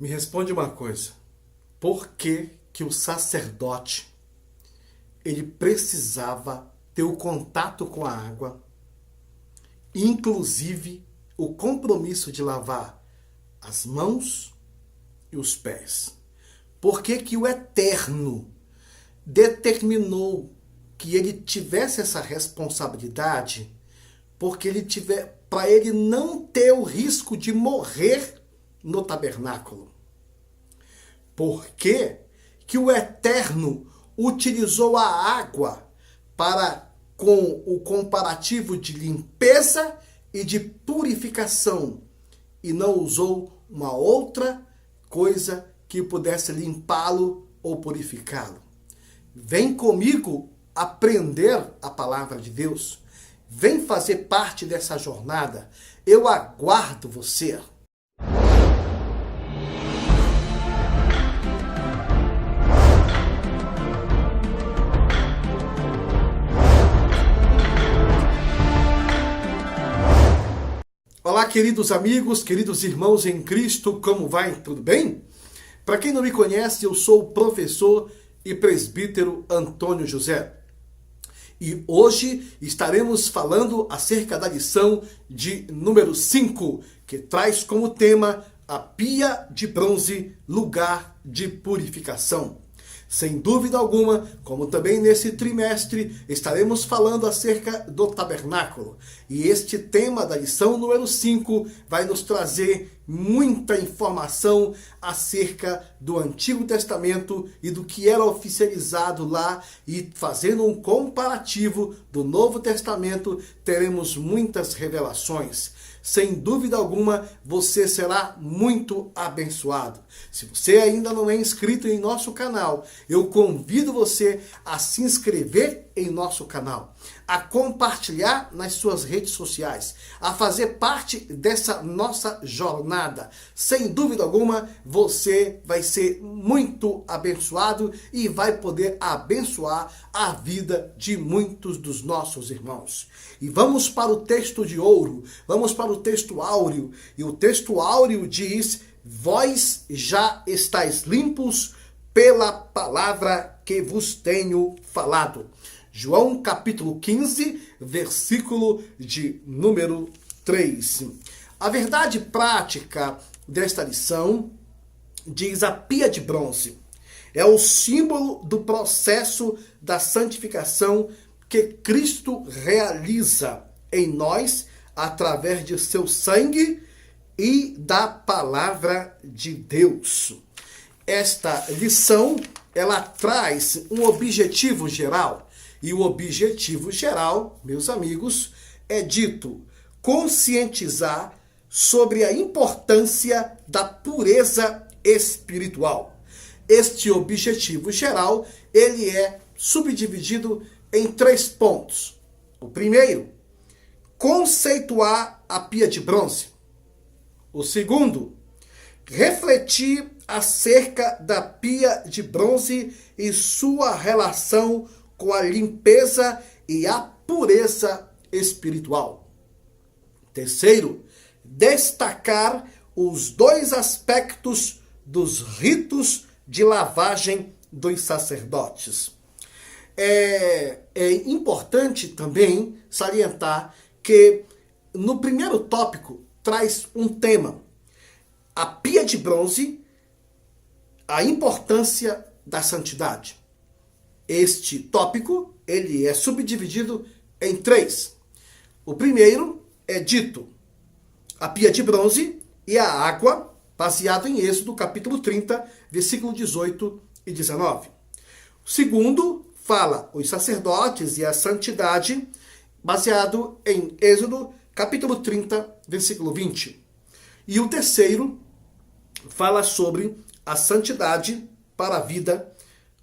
Me responde uma coisa. Por que que o sacerdote ele precisava ter o contato com a água, inclusive o compromisso de lavar as mãos e os pés? Por que que o Eterno determinou que ele tivesse essa responsabilidade? Porque para ele não ter o risco de morrer no tabernáculo. Por que que o Eterno utilizou a água com o comparativo de limpeza e de purificação e não usou uma outra coisa que pudesse limpá-lo ou purificá-lo? Vem comigo aprender a palavra de Deus. Vem fazer parte dessa jornada. Eu aguardo você. Olá, queridos amigos, queridos irmãos em Cristo, como vai? Tudo bem? Para quem não me conhece, eu sou o professor e presbítero Antônio José. E hoje estaremos falando acerca da lição de número 5, que traz como tema a pia de bronze, lugar de purificação. Sem dúvida alguma, como também nesse trimestre, estaremos falando acerca do tabernáculo. E este tema da lição número 5 vai nos trazer muita informação acerca do Antigo Testamento e do que era oficializado lá, e fazendo um comparativo do Novo Testamento, teremos muitas revelações. Sem dúvida alguma, você será muito abençoado. Se você ainda não é inscrito em nosso canal, eu convido você a se inscrever em nosso canal, a compartilhar nas suas redes sociais, a fazer parte dessa nossa jornada. Sem dúvida alguma, você vai ser muito abençoado e vai poder abençoar a vida de muitos dos nossos irmãos. E vamos para o texto de ouro, vamos para o texto áureo. E o texto áureo diz: vós já estáis limpos pela palavra que vos tenho falado. João capítulo 15, versículo de número 3. A verdade prática desta lição diz: a pia de bronze é o símbolo do processo da santificação que Cristo realiza em nós através de seu sangue e da palavra de Deus. Esta lição, ela traz um objetivo geral. E o objetivo geral, meus amigos, é dito: conscientizar sobre a importância da pureza espiritual. Este objetivo geral, ele é subdividido em 3 pontos. O primeiro, conceituar a pia de bronze. O segundo, refletir acerca da pia de bronze e sua relação com a limpeza e a pureza espiritual. Terceiro, destacar os 2 aspectos dos ritos de lavagem dos sacerdotes. É importante também salientar que no primeiro tópico traz um tema: a pia de bronze, a importância da santidade. Este tópico, ele é subdividido em 3. O primeiro é dito: a pia de bronze e a água, baseado em Êxodo capítulo 30, versículo 18 e 19. O segundo fala os sacerdotes e a santidade, baseado em Êxodo capítulo 30, versículo 20. E o terceiro fala sobre a santidade para a vida,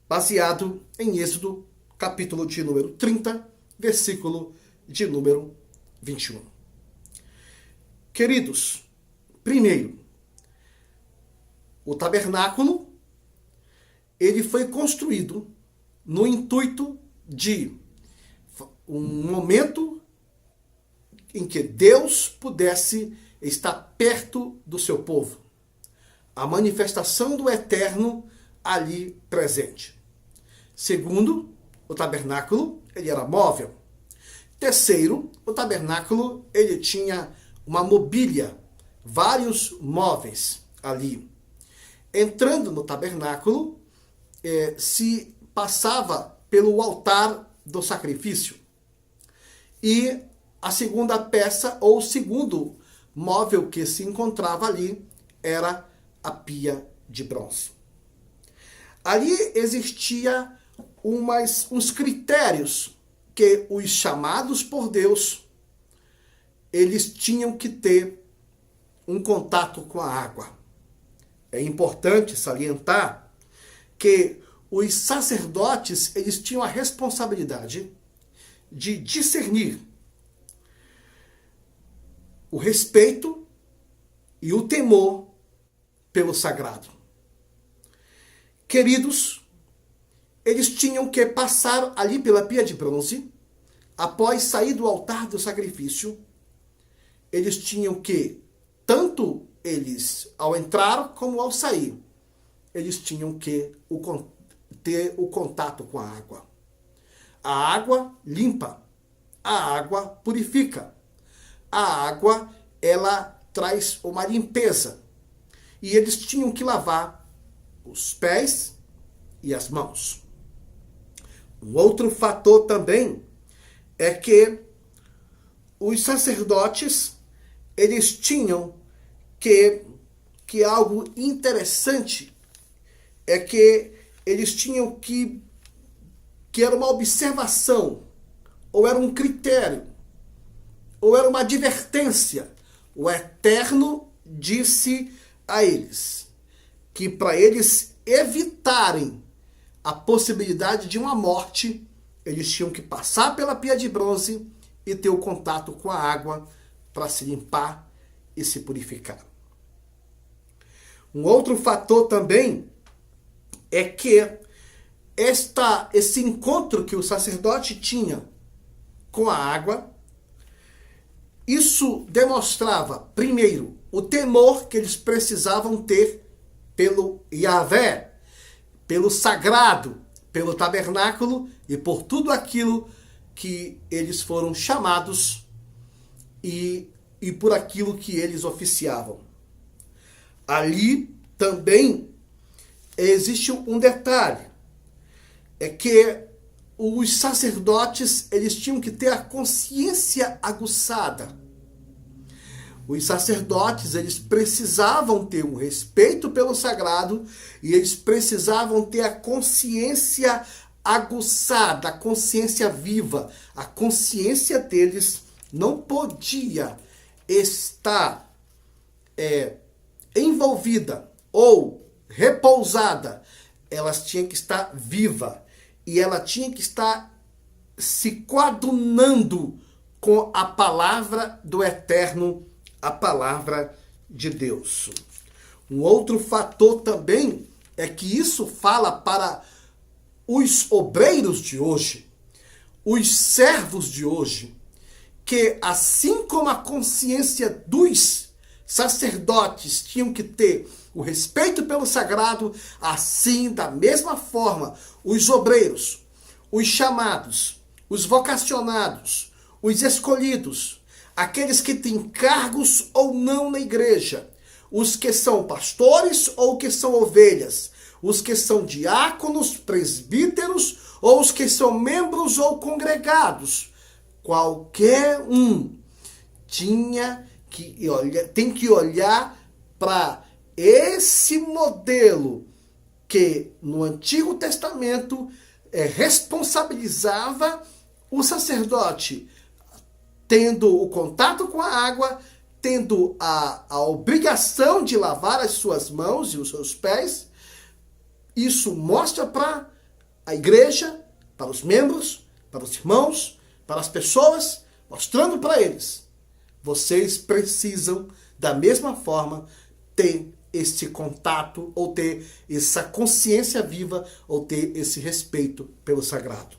baseado em Êxodo, capítulo de número 30, versículo de número 21. Queridos, primeiro, o tabernáculo, ele foi construído no intuito de um momento em que Deus pudesse estar perto do seu povo. a manifestação do eterno ali presente. Segundo, o tabernáculo, ele era móvel. Terceiro, o tabernáculo, ele tinha uma mobília, vários móveis ali. Entrando no tabernáculo, se passava pelo altar do sacrifício. E a segunda peça, ou o segundo móvel que se encontrava ali, era a pia de bronze. Ali existia uns critérios que os chamados por Deus, eles tinham que ter um contato com a água. É importante salientar que os sacerdotes, eles tinham a responsabilidade de discernir o respeito e o temor pelo sagrado. Queridos, eles tinham que passar ali pela pia de bronze, após sair do altar do sacrifício, eles tinham que, tanto eles ao entrar como ao sair, eles tinham que ter o contato com a água. A água limpa, a água purifica, a água ela traz uma limpeza. E eles tinham que lavar os pés e as mãos. Um outro fator também é que os sacerdotes, eles tinham que algo interessante é que eles tinham que era uma observação, ou era um critério, ou era uma advertência. O Eterno disse a eles que para eles evitarem a possibilidade de uma morte, eles tinham que passar pela pia de bronze e ter o contato com a água para se limpar e se purificar. Um outro fator também é que esse encontro que o sacerdote tinha com a água, isso demonstrava, primeiro, o temor que eles precisavam ter pelo Yahvé, pelo sagrado, pelo tabernáculo e por tudo aquilo que eles foram chamados e por aquilo que eles oficiavam. Ali também existe um detalhe, é que os sacerdotes, eles tinham que ter a consciência aguçada. Os sacerdotes, eles precisavam ter um respeito pelo sagrado e eles precisavam ter a consciência aguçada, a consciência viva. A consciência deles não podia estar envolvida ou repousada. Elas tinham que estar viva e ela tinha que estar se coadunando com a palavra do Eterno, a palavra de Deus. Um outro fator também é que isso fala para os obreiros de hoje, os servos de hoje, que assim como a consciência dos sacerdotes tinham que ter o respeito pelo sagrado, assim, da mesma forma, os obreiros, os chamados, os vocacionados, os escolhidos, aqueles que têm cargos ou não na igreja, os que são pastores ou que são ovelhas, os que são diáconos, presbíteros, ou os que são membros ou congregados, qualquer um tem que olhar para esse modelo que no Antigo Testamento responsabilizava o sacerdote, tendo o contato com a água, tendo a obrigação de lavar as suas mãos e os seus pés. Isso mostra para a igreja, para os membros, para os irmãos, para as pessoas, mostrando para eles: vocês precisam, da mesma forma, ter esse contato, ou ter essa consciência viva, ou ter esse respeito pelo sagrado.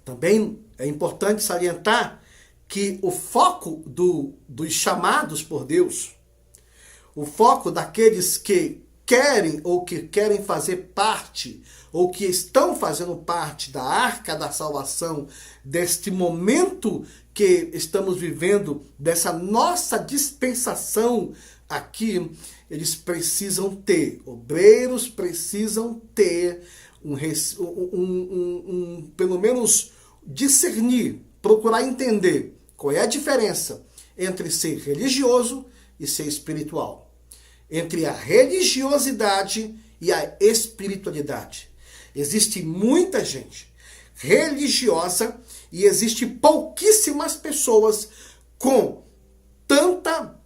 Também é importante salientar que o foco dos chamados por Deus, o foco daqueles que querem fazer parte, ou que estão fazendo parte da arca da salvação, deste momento que estamos vivendo, dessa nossa dispensação aqui, eles precisam ter, obreiros precisam ter pelo menos discernir, procurar entender qual é a diferença entre ser religioso e ser espiritual, entre a religiosidade e a espiritualidade. Existe muita gente religiosa e existe pouquíssimas pessoas com tanta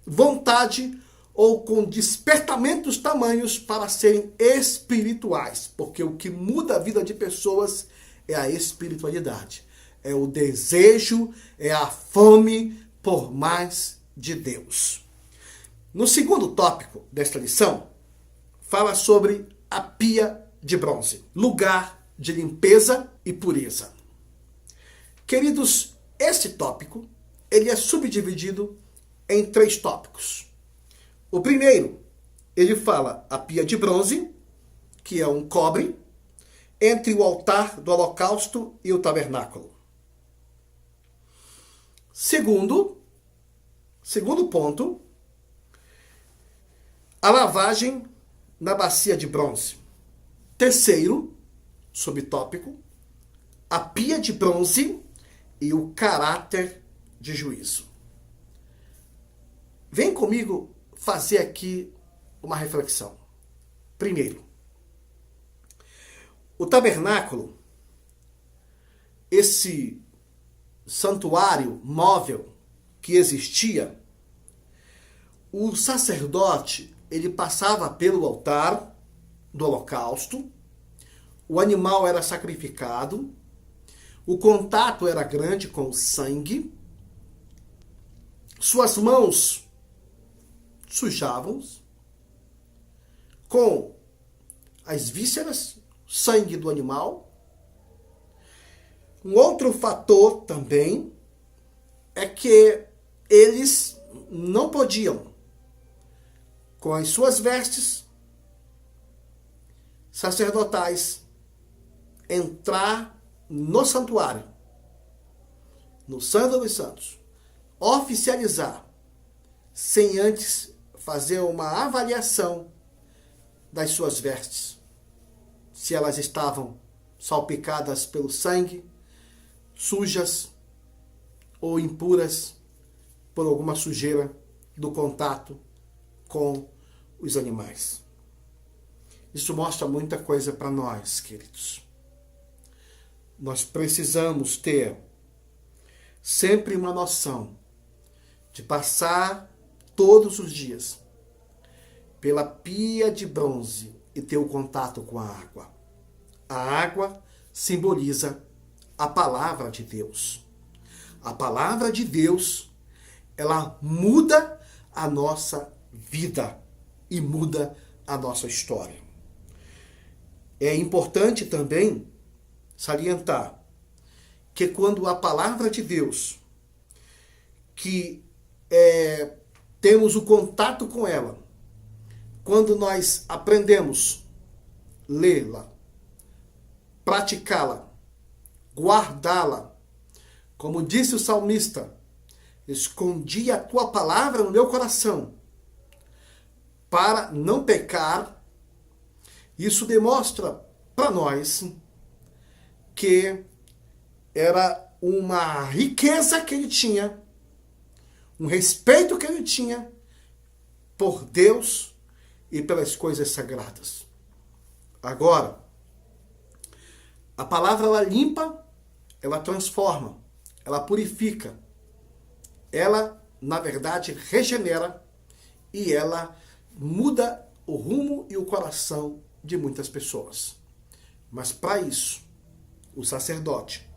vontade ou com despertamentos tamanhos para serem espirituais, porque o que muda a vida de pessoas é a espiritualidade, é o desejo, é a fome por mais de Deus. No segundo tópico desta lição, fala sobre a pia de bronze, lugar de limpeza e pureza. Queridos, este tópico, ele é subdividido em 3 tópicos. O primeiro, ele fala a pia de bronze, que é um cobre, entre o altar do holocausto e o tabernáculo. Segundo ponto, a lavagem na bacia de bronze. Terceiro, subtópico, a pia de bronze e o caráter de juízo. Vem comigo fazer aqui uma reflexão. Primeiro, o tabernáculo, esse santuário móvel que existia, o sacerdote, ele passava pelo altar do holocausto, o animal era sacrificado, o contato era grande com o sangue, suas mãos sujavam com as vísceras, sangue do animal. Um outro fator também é que eles não podiam, com as suas vestes sacerdotais, entrar no santuário, no Santo dos Santos, oficializar, sem antes fazer uma avaliação das suas vestes, se elas estavam salpicadas pelo sangue, sujas ou impuras por alguma sujeira do contato com os animais. Isso mostra muita coisa para nós, queridos. Nós precisamos ter sempre uma noção de passar todos os dias pela pia de bronze e ter o contato com a água. A água simboliza a palavra de Deus. A palavra de Deus, ela muda a nossa vida e muda a nossa história. É importante também salientar que quando a palavra de Deus, que temos o contato com ela, quando nós aprendemos lê-la, praticá-la, guardá-la, como disse o salmista, escondi a tua palavra no meu coração, para não pecar. Isso demonstra para nós que era uma riqueza que ele tinha, um respeito que ele tinha por Deus e pelas coisas sagradas. Agora, a palavra ela limpa, ela transforma, ela purifica, ela, na verdade, regenera e ela muda o rumo e o coração de muitas pessoas. Mas para isso, o sacerdote,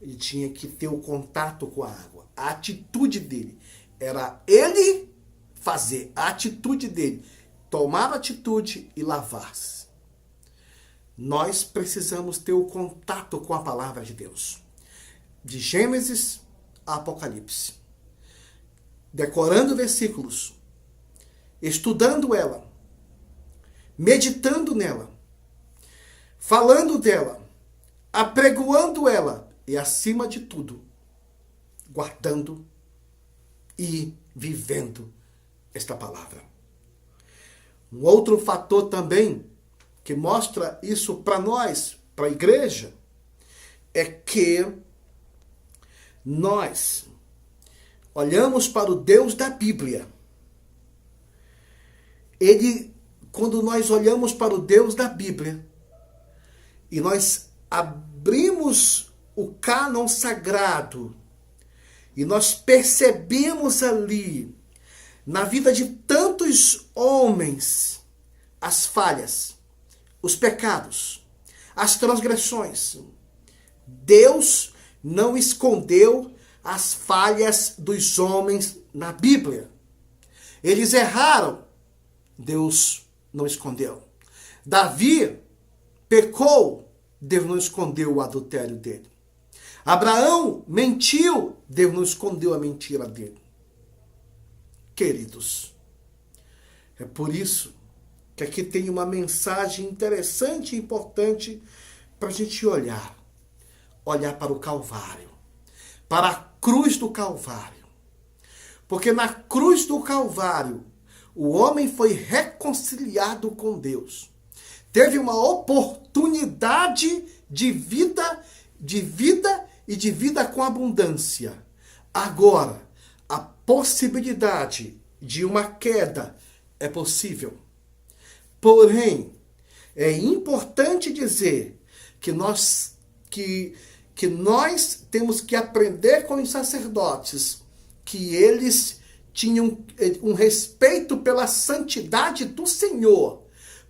ele tinha que ter o contato com a água. A atitude dele era ele fazer, a atitude dele, tomar a atitude e lavar-se. Nós precisamos ter o contato com a palavra de Deus. De Gênesis a Apocalipse. Decorando versículos, estudando ela, meditando nela, falando dela, apregoando ela e, acima de tudo, guardando e vivendo esta palavra. Um outro fator também que mostra isso para nós, para a igreja, é que nós olhamos para o Deus da Bíblia. Quando nós olhamos para o Deus da Bíblia e nós abrimos o cânon sagrado e nós percebemos ali, na vida de tantos homens, as falhas, os pecados, as transgressões. Deus não escondeu as falhas dos homens na Bíblia. Eles erraram, Deus não escondeu. Davi pecou, Deus não escondeu o adultério dele. Abraão mentiu, Deus não escondeu a mentira dele. Queridos, é por isso que aqui tem uma mensagem interessante e importante para a gente olhar para o Calvário, para a cruz do Calvário. Porque na cruz do Calvário, o homem foi reconciliado com Deus. Teve uma oportunidade de vida e de vida com abundância. Agora, a possibilidade de uma queda é possível. Porém, é importante dizer que nós temos que aprender com os sacerdotes que eles tinham um respeito pela santidade do Senhor,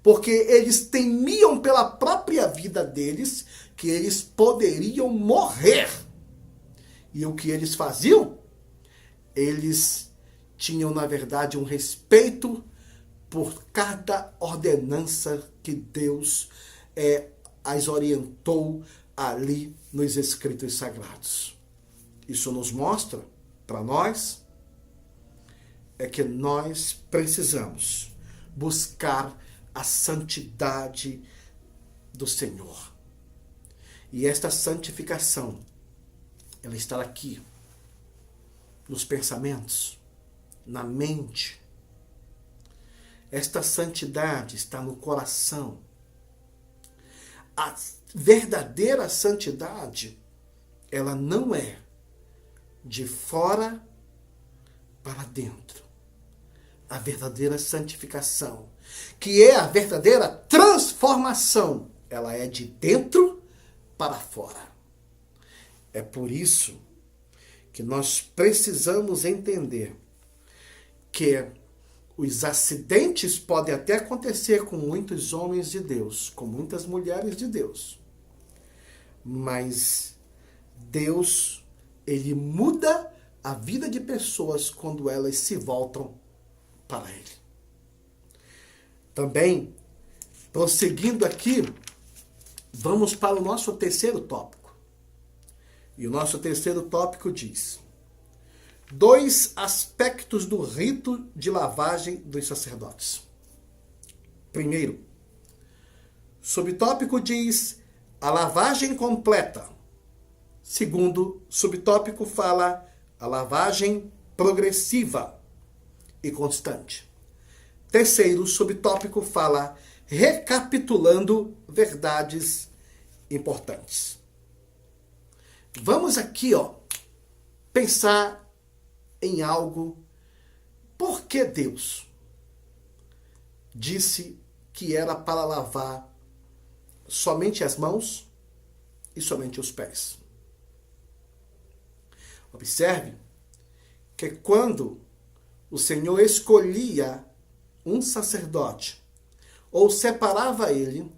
porque eles temiam pela própria vida deles que eles poderiam morrer. E o que eles faziam? Eles tinham, na verdade, um respeito por cada ordenança que Deus as orientou ali nos escritos sagrados. Isso nos mostra, para nós, que nós precisamos buscar a santidade do Senhor. E esta santificação, ela está aqui, nos pensamentos, na mente. Esta santidade está no coração. A verdadeira santidade, ela não é de fora para dentro. A verdadeira santificação, que é a verdadeira transformação, ela é de dentro para fora. É por isso que nós precisamos entender que os acidentes podem até acontecer com muitos homens de Deus, com muitas mulheres de Deus. Mas Deus, ele muda a vida de pessoas quando elas se voltam para ele. Também, prosseguindo aqui, vamos para o nosso terceiro tópico. E o nosso terceiro tópico diz: 2 aspectos do rito de lavagem dos sacerdotes. Primeiro, subtópico diz a lavagem completa. Segundo, subtópico fala a lavagem progressiva e constante. Terceiro, subtópico fala recapitulando verdades importantes. Vamos aqui, pensar em algo. Por que Deus disse que era para lavar somente as mãos e somente os pés? Observe que quando o Senhor escolhia um sacerdote ou separava ele,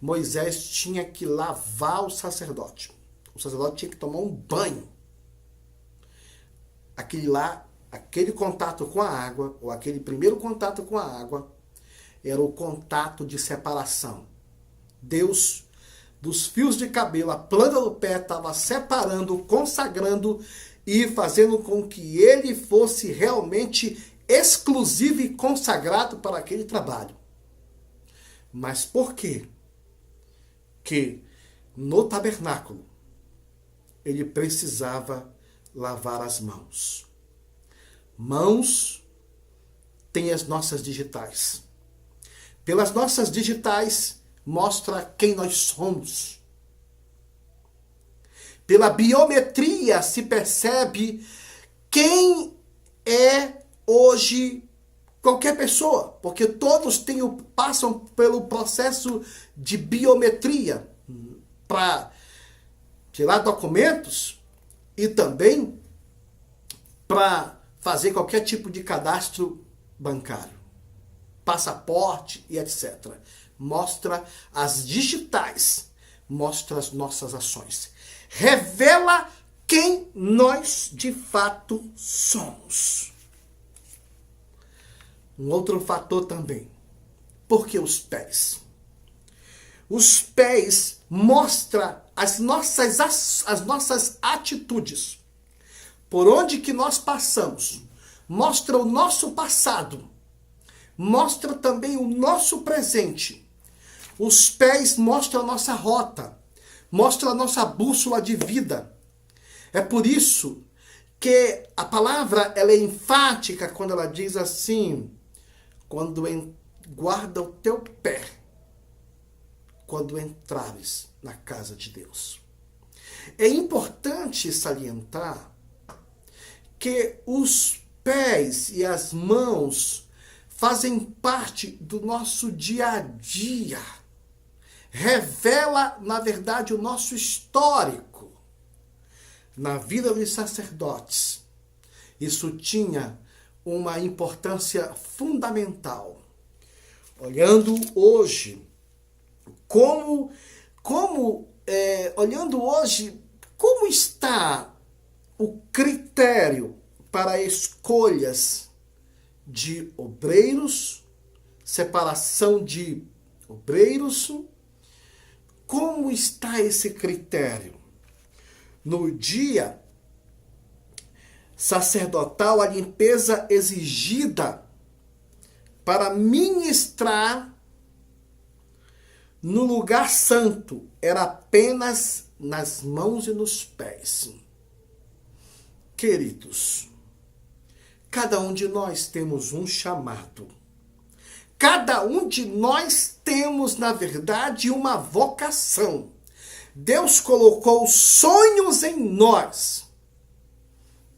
Moisés tinha que lavar o sacerdote. O sacerdote tinha que tomar um banho. Aquele contato com a água, ou aquele primeiro contato com a água, era o contato de separação. Deus, dos fios de cabelo, a planta do pé, estava separando, consagrando e fazendo com que ele fosse realmente exclusivo e consagrado para aquele trabalho. Mas por quê? Que no tabernáculo ele precisava lavar as mãos. Mãos têm as nossas digitais. Pelas nossas digitais mostra quem nós somos. Pela biometria se percebe quem é hoje qualquer pessoa, porque todos passam pelo processo de biometria para tirar documentos e também para fazer qualquer tipo de cadastro bancário, passaporte e etc. Mostra as digitais, mostra as nossas ações. Revela quem nós de fato somos. Um outro fator também. Por que os pés? Os pés mostram as nossas atitudes. Por onde que nós passamos. Mostra o nosso passado. Mostra também o nosso presente. Os pés mostram a nossa rota. Mostra a nossa bússola de vida. É por isso que a palavra ela é enfática quando ela diz assim: guarda o teu pé quando entrares na casa de Deus. É importante salientar que os pés e as mãos fazem parte do nosso dia a dia. Revela, na verdade, o nosso histórico. Na vida dos sacerdotes, isso tinha uma importância fundamental. Olhando hoje, como está o critério para escolhas de obreiros, separação de obreiros? Como está esse critério? No dia sacerdotal, a limpeza exigida para ministrar no lugar santo era apenas nas mãos e nos pés. Queridos, cada um de nós temos um chamado. Cada um de nós temos, na verdade, uma vocação. Deus colocou sonhos em nós.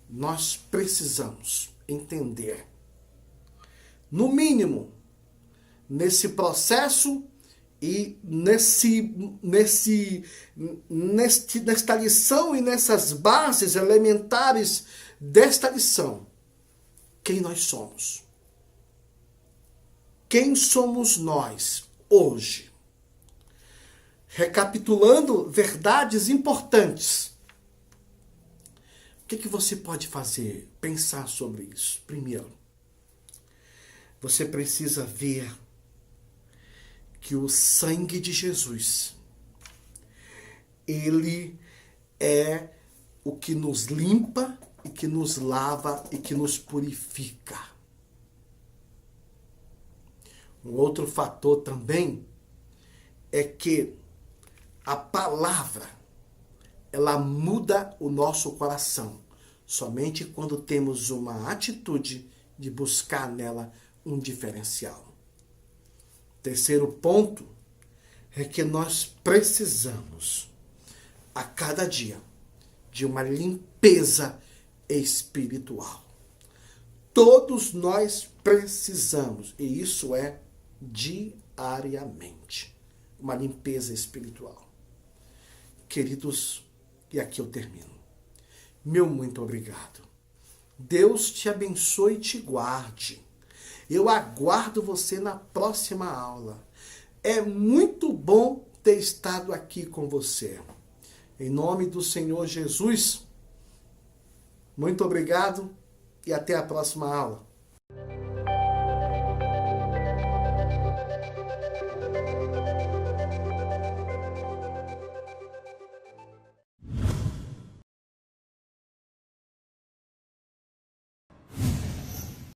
Nós precisamos entender, no mínimo, nesse processo e nesta lição e nessas bases elementares desta lição, quem nós somos. Quem somos nós hoje? Recapitulando verdades importantes. O que você pode fazer? Pensar sobre isso. Primeiro, você precisa ver que o sangue de Jesus, ele é o que nos limpa e que nos lava e que nos purifica. Um outro fator também é que a palavra, ela muda o nosso coração. Somente quando temos uma atitude de buscar nela um diferencial. Terceiro ponto é que nós precisamos, a cada dia, de uma limpeza espiritual. Todos nós precisamos, e isso é diariamente, uma limpeza espiritual. Queridos, e aqui eu termino. Meu muito obrigado. Deus te abençoe e te guarde. Eu aguardo você na próxima aula. É muito bom ter estado aqui com você. Em nome do Senhor Jesus, muito obrigado e até a próxima aula.